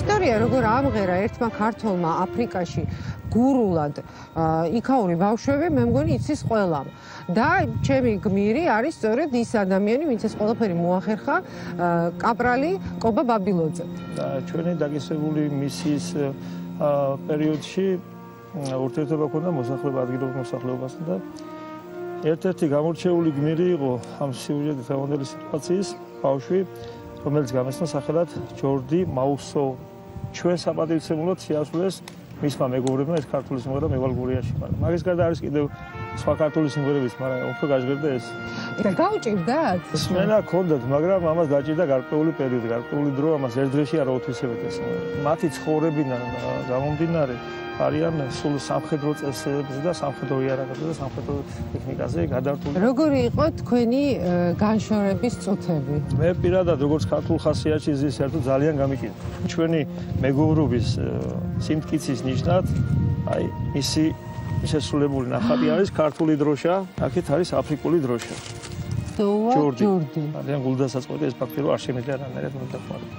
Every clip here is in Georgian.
ისტორია როგორ ამღერა ერთმა ქართველმა აფრიკაში გურულად იქაური ბავშვები, მე მგონი იცის ყველამ. და ჩემი გმირი არის სწორედ ის ადამიანი, ვინც ეს ყველაფერი მოახერხა, კაპრალი კობა ბაბილოძე. და ჩვენი დაგესებული მისიის პერიოდში ურთიერთობა ჰქონდა მოსახლეობა ადგილობრივ მოსახლეობასთან და ერთ-ერთი გამორჩეული გმირი იყო ამ სიუჟეტის დღევანდელი სიტუაციის ბავშვი, რომელიც გამესცნა სახელად ჯორდი მაუსო. ჩვენ საპატივცემულოდ შეასრულეს მისმა მეგობრებმა ეს ქართული სიმღერა მევალ გურიაში. მაგის გარდა არის კიდევ სხვა ქართული სიმღერებიც, მაგრამ უფრო გაჟღერდა ეს. და გაუჭირდათ? სმენა ჰქონდათ, მაგრამ ამას დაჭირდა გარკვეული პერიოდი, გარკვეული დრო, ამას ერთ დღეში არ აუთვისებთ ეს. მათი ცხოვრებიდან გამომდინარე არიან სულ სამხედრო წესებზე და სამხედრო იარაღებზე და სამხედრო ტექნიკაზე გადართული. როგორი იყო თქვენი განშორების წუთები? მე პირადად როგორც ქართულ ხასიათში ზის ერთო ძალიან გამიჭირდა. ჩვენი მეგობრობის სიმტკიცის ნიშნად, აი, ისი შესრულებული ნახატი არის ქართული დროშა, აქეთ არის აფრიკული დროშა. ჯორდი. ძალიან გულდასაწყვეტი ეს ფაქტი რომ არ შემიძლია რანაირად მომდახმარება.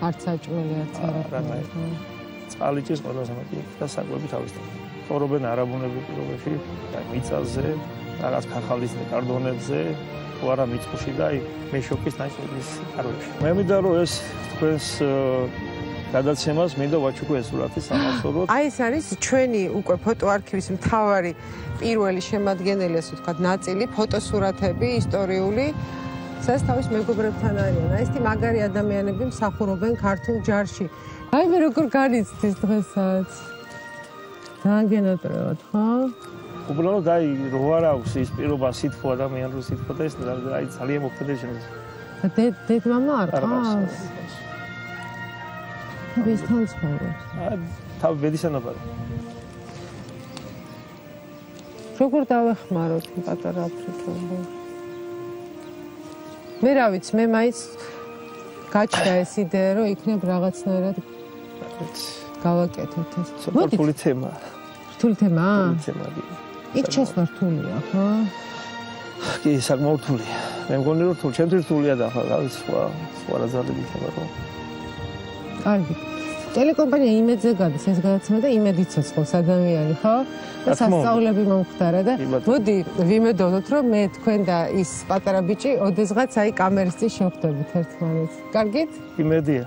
არც საჭმელი, არც არაფერი. წყალიჭის ყველაზე მეტი და საკვები თავისთავად. ცხოვრობენ არაბუნების პირობებში, მიწაზე, რაღაც ქახალის კარდონებზე, თუ არა მიწუში და აი მეშოკის ნაჭრების კარებში. მე მინდა რომ ეს თქვენს გადაცემას მინდა ვაჩუქო ეს სურათი სამახსოვროდ. აი ეს არის ჩვენი უკვე ფოტოარქივის მთავარი პირველი შემადგენელი, ასე ვთქვათ, ნაწილი, ფოტოსურათები ისტორიული, სადაც თავის მეგობრებთან არიან. აი ესეთი მაგარი ადამიანები მსახურობენ ქართულ ჯარში. აი მე როგორ განიცდის დღესაც. ძალიან გენატრევად, ხო? უბრალოდ აი რო არ აქვს ის პირობა სითბო ადამიანური სითბო და ეს აი ძალიან მოქმედი შემიძლია. დედმამა არ ყავს? ვისთან ცხოვრობს? თავი ბედისანობარი. როგორ დავეხმაროთ პატარა აფრიკელს? მე რა ვიცი, მე მაინც გაჩნდა ეს იდეა, რომ იქნებ რაღაცნაირად გავაკეთოთ ეს. რთული თემაა. რთული თემაა? რთული თემაა. იქ ჩესვა რთულია, ხო? კი, საკმაოდ რთულია. მე მგონი რომ რთული, ჩემთვის რთულია და ახლა რა ვიცი, სხვა რა ძალები იქნება, რომ კარგი. ტელეკომპანია იმედზე გადის ეს გადაცემა და იმედით ცოცხლობს ადამიანი, ხო? და სასწაულები მომხდარა და მოდი ვიმედოვნოთ, რომ მე თქვენ და ის პატარა ბიჭი ოდესღაც აი კამერის წინ შევხვდებით ერთმანეთს. კარგით? იმედია.